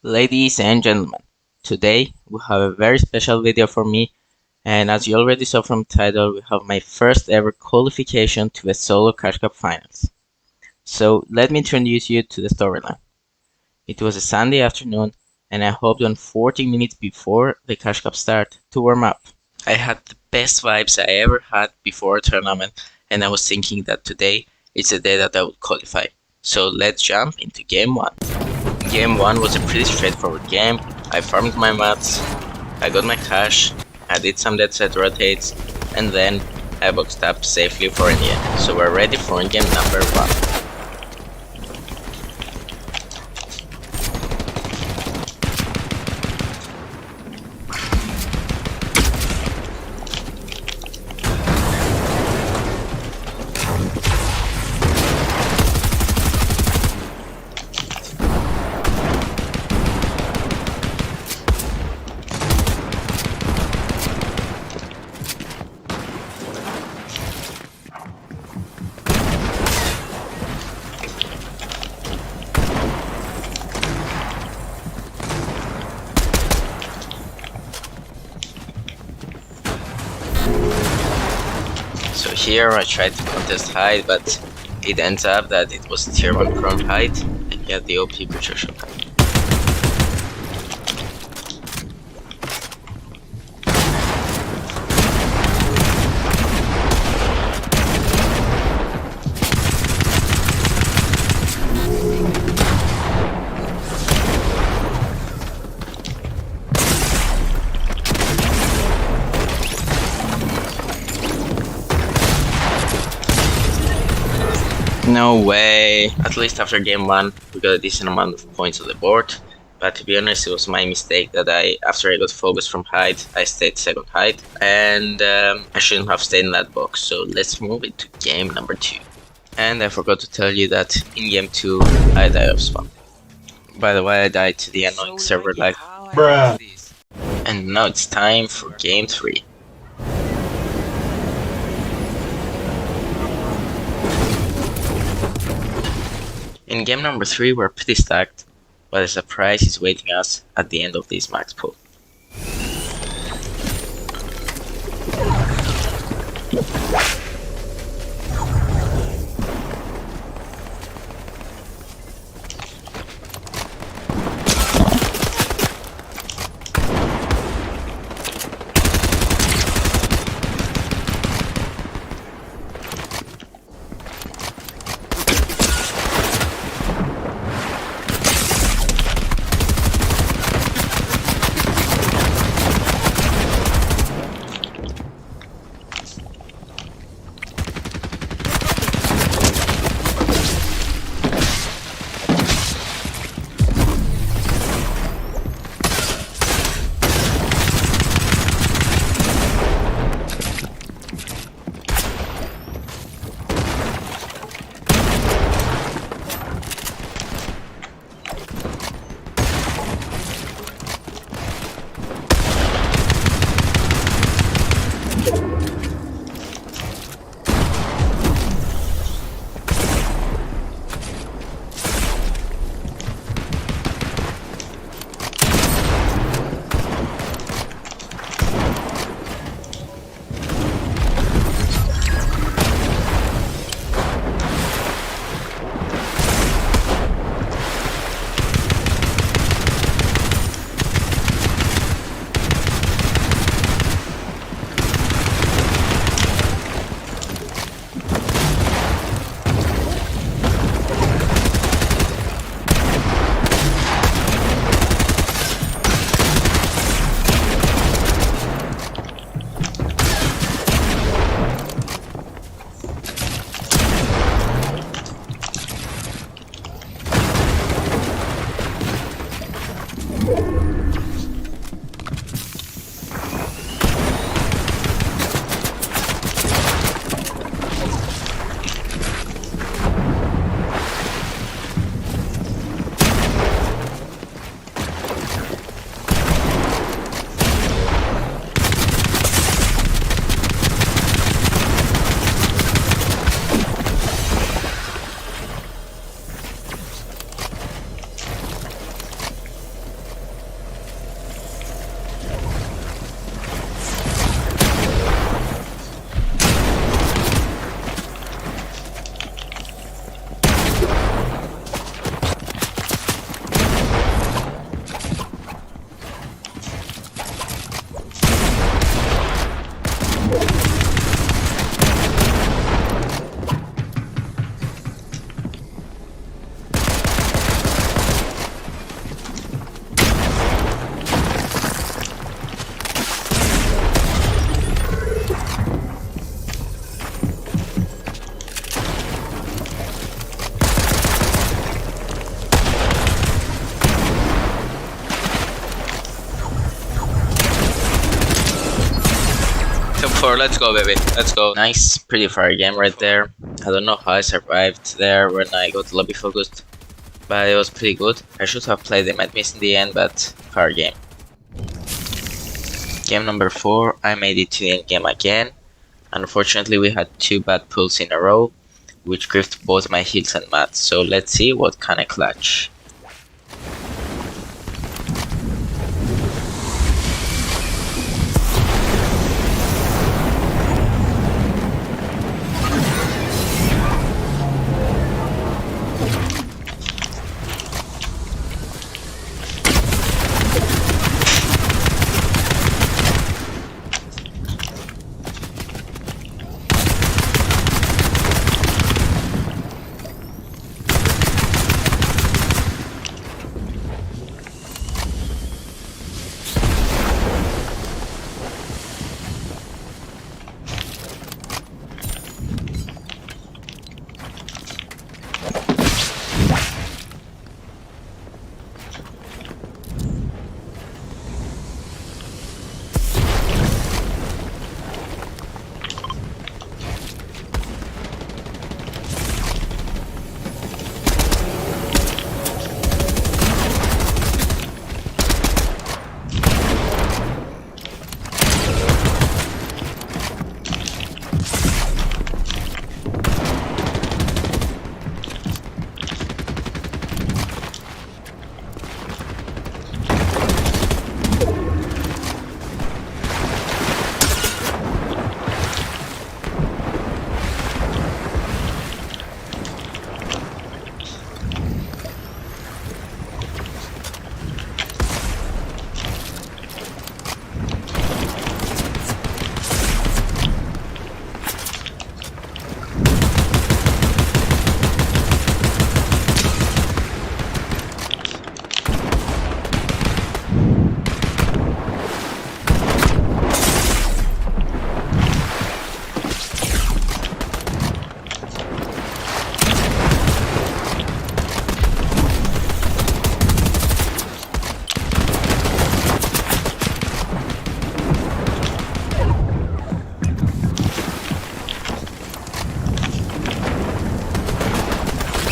Ladies and gentlemen, today we have a very special video for me, and as you already saw from the title, we have my first ever qualification to the solo Cash Cup finals. So let me introduce you to the storyline. It was a Sunday afternoon, and I hopped on 40 minutes before the Cash Cup start to warm up. I had the best vibes I ever had before a tournament, and I was thinking that today is the day that I would qualify. So let's jump into game 1. Game 1 was a pretty straightforward game. I farmed my mats, I got my cash, I did some dead set rotates, and then I boxed up safely for endgame. So we're ready for endgame number 1. So here I tried to contest height, but it ends up that it was tier 1 prone height and get the OP butcher shotgun. No way! At least after game 1 we got a decent amount of points on the board, but to be honest it was my mistake that after I got focused from height, I stayed second height, and I shouldn't have stayed in that box, so let's move into game number 2. And I forgot to tell you that in game 2 I died off spawn. By the way, I died to the annoying server lag. Bruh. And now it's time for game 3. In game number 3 we're pretty stacked, but a surprise is waiting us at the end of this max pool. 4, let's go baby, let's go. Nice, pretty far game right there. I don't know how I survived there when I got lobby focused, but it was pretty good. I should have played the Mad Miss in the end, but far game. Game number 4, I made it to the end game again. Unfortunately we had 2 bad pulls in a row, which griefed both my heals and mats, so let's see what can I clutch.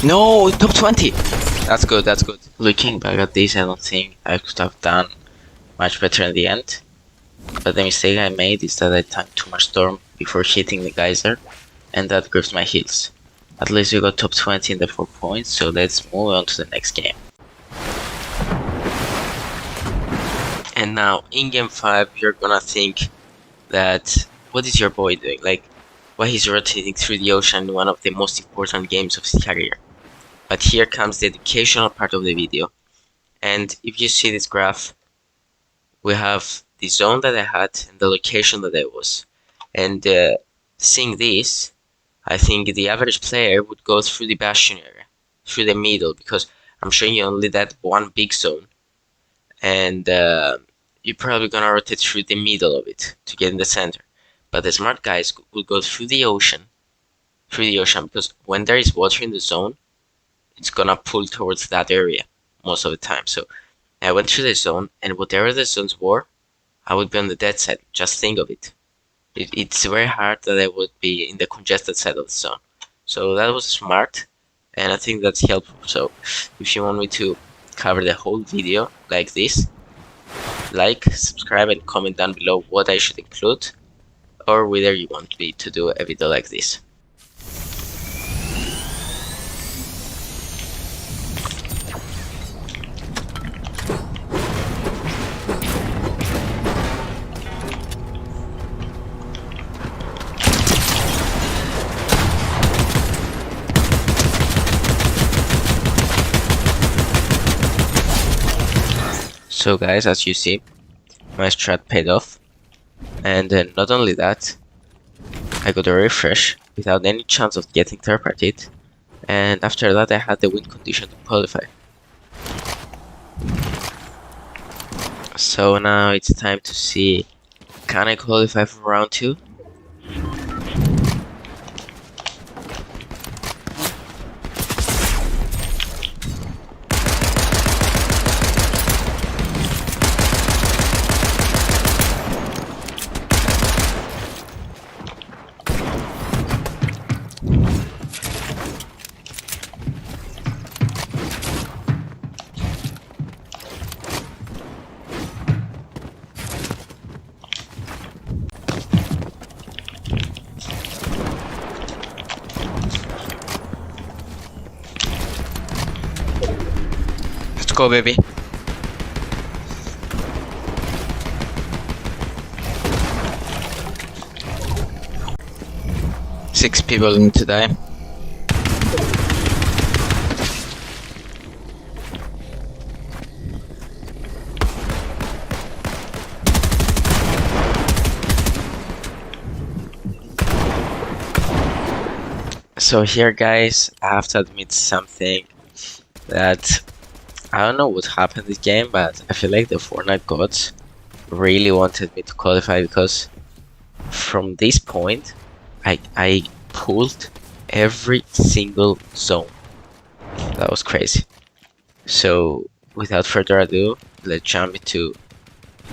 No, top 20! That's good, that's good. Looking back at this, I don't think I could have done much better in the end. But the mistake I made is that I tanked too much storm before hitting the geyser, and that gripped my heals. At least we got top 20 in the 4 points, so let's move on to the next game. And now, in game 5, you're gonna think that, what is your boy doing? Like, why he's rotating through the ocean in one of the most important games of his career. But here comes the educational part of the video. And if you see this graph, we have the zone that I had and the location that I was. And seeing this, I think the average player would go through the bastion area, through the middle, because I'm showing you only that one big zone. And you're probably gonna rotate through the middle of it to get in the center. But the smart guys will go through the ocean, because when there is water in the zone, it's gonna pull towards that area most of the time. So I went through the zone, and whatever the zones were, I would be on the dead side. Just think of it. It's very hard that I would be in the congested side of the zone. So that was smart, and I think that's helpful. So if you want me to cover the whole video like this, like, subscribe, and comment down below what I should include, or whether you want me to do a video like this. So guys, as you see, my strat paid off, and not only that, I got a refresh without any chance of getting third partied, and after that I had the win condition to qualify. So now it's time to see, can I qualify for round 2? go, baby. Six people need to die. So here, guys, I have to admit something that I don't know what happened this game, but I feel like the Fortnite gods really wanted me to qualify because from this point, I pulled every single zone. That was crazy. So without further ado, let's jump into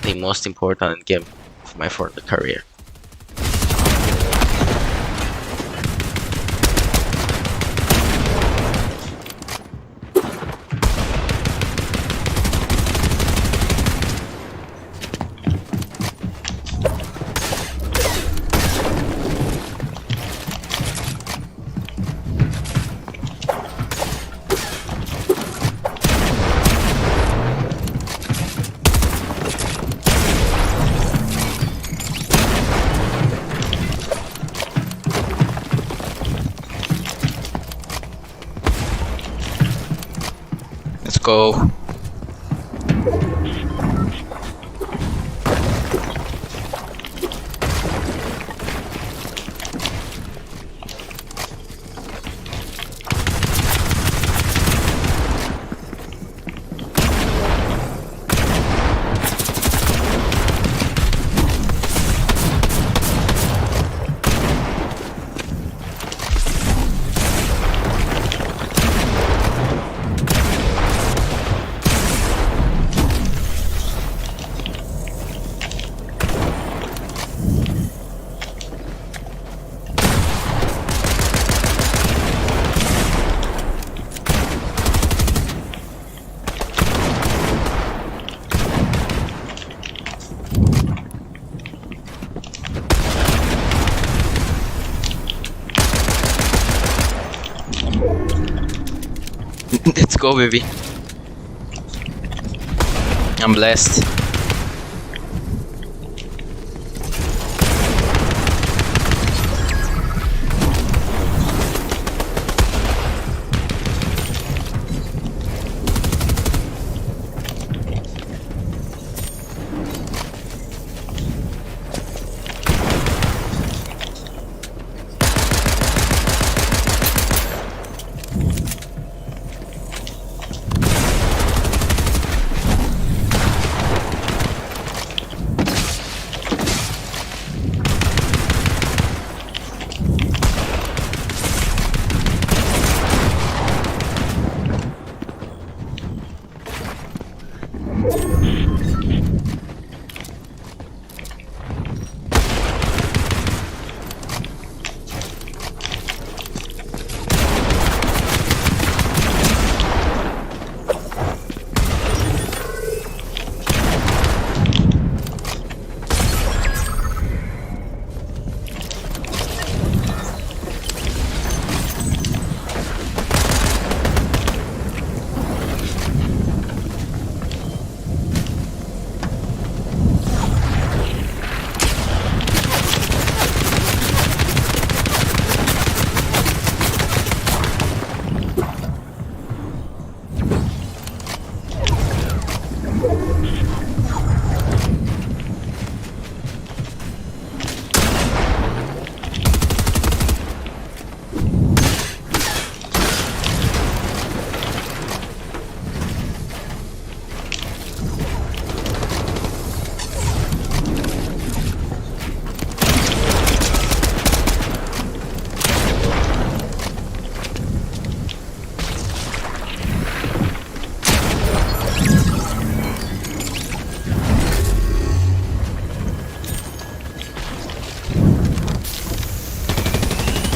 the most important game of my Fortnite career. Let's go. Let's go, baby. I'm blessed.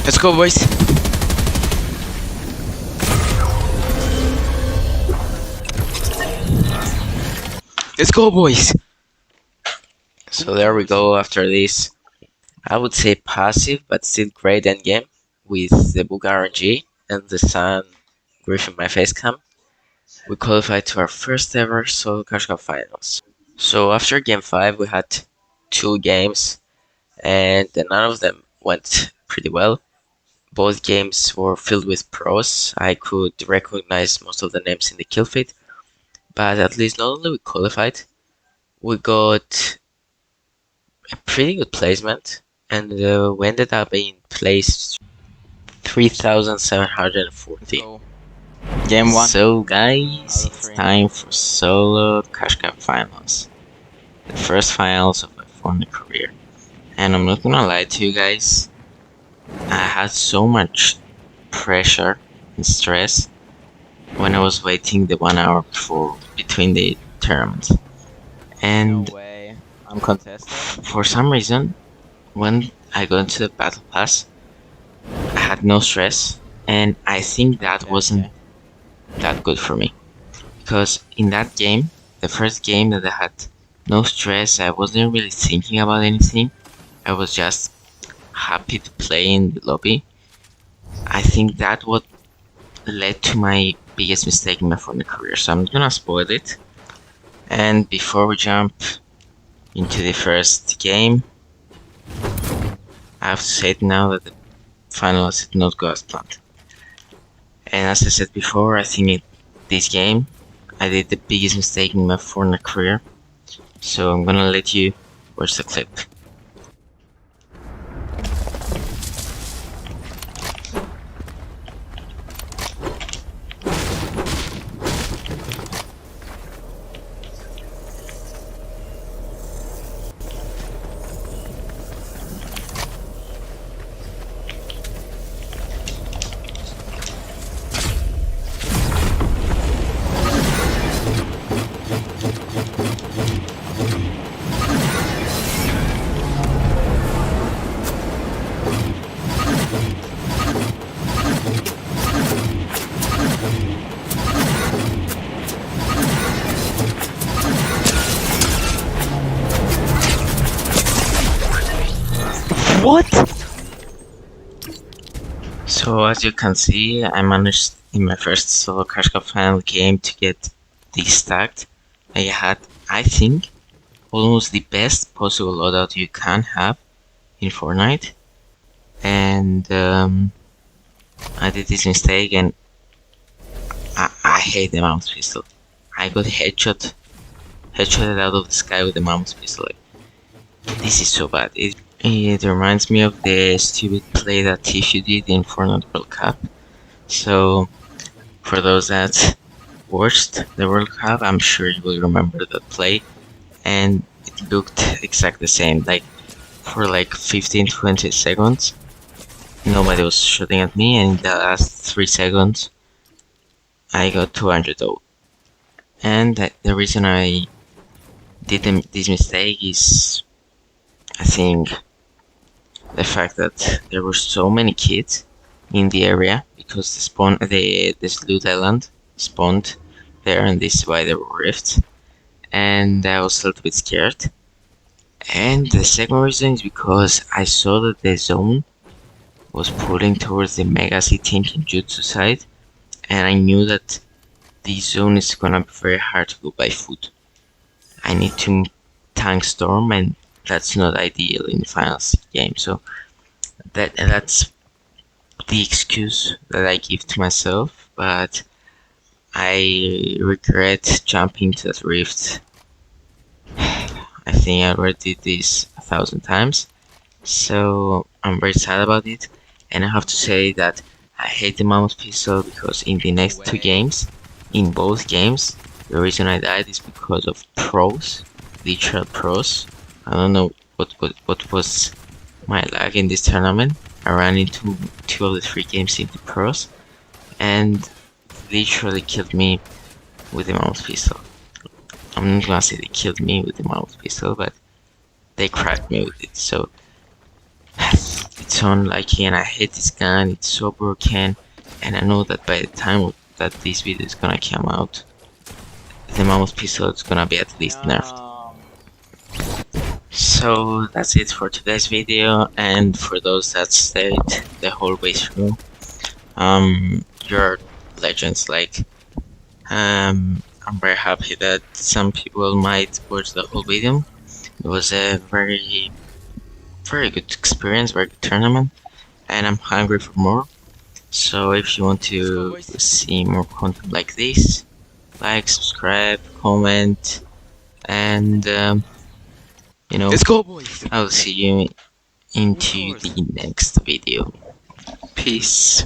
Let's go, boys. Let's go, boys. So there we go after this. I would say passive but still great endgame with the Bug RNG and the sun gripping my face cam. we qualified to our first ever solo Cash Cup finals. So after game 5 we had 2 games and none of them went pretty well. Both games were filled with pros. I could recognize most of the names in the kill feed, but at least not only we qualified, we got a pretty good placement, and we ended up in place 3740. So, game 1. So guys, it's time for solo Cash Cup finals. The first finals of my Fortnite career. And I'm not gonna lie to you guys, I had so much pressure and stress when I was waiting the 1 hour before between the tournaments. And No way. I'm contested. for some reason, when I got into the battle pass, I had no stress, and I think that wasn't that good for me. Because in that game, the first game that I had no stress, I wasn't really thinking about anything. I was just happy to play in the lobby. I think that what led to my biggest mistake in my Fortnite career, so I'm not gonna spoil it. And before we jump into the first game, I have to say it now that the finals did not go as planned. And as I said before, I think in this game I did the biggest mistake in my Fortnite career. So I'm gonna let you watch the clip. What? So as you can see, I managed in my first solo Cash Cup final game to get these stacked. I had, I think, almost the best possible loadout you can have in Fortnite. And I did this mistake and I hate the mouse pistol. I got headshotted out of the sky with the mouse pistol. This is so bad. It reminds me of the stupid play that Tissue did in Fortnite World Cup. So, for those that watched the World Cup, I'm sure you will remember that play. And it looked exactly the same. Like, for like 15-20 seconds, nobody was shooting at me, and in the last 3 seconds, I got 200 0. And the reason I did this mistake is, I think, the fact that there were so many kids in the area because this loot island spawned there, and this is why there were rifts, and I was a little bit scared. And the second reason is because I saw that the zone was pulling towards the Mega City and Kenjutsu side, and I knew that this zone is gonna be very hard to go by foot. I need to tank storm, and that's not ideal in the finals game. So that's the excuse that I give to myself, but I regret jumping to that rift. I think I already did this 1,000 times, so I'm very sad about it. And I have to say that I hate the Mammoth pistol because in the next 2 games, in both games, the reason I died is because of pros, literal pros. I don't know what was my lag in this tournament. I ran into 2 of the 3 games into pros, and literally killed me with the Mammoth pistol. I'm not gonna say they killed me with the Mammoth pistol, but they cracked me with it. So it's so unlucky, and I hate this gun. It's so broken, and I know that by the time that this video is gonna come out, the Mammoth pistol is gonna be at least nerfed. So that's it for today's video, and for those that stayed the whole way through, you're legends. Like, I'm very happy that some people might watch the whole video. It was a very good experience, very good tournament, and I'm hungry for more. So if you want to see more content like this, like, subscribe, comment, and Let's go, boys! I'll see you into Of the next video. Peace.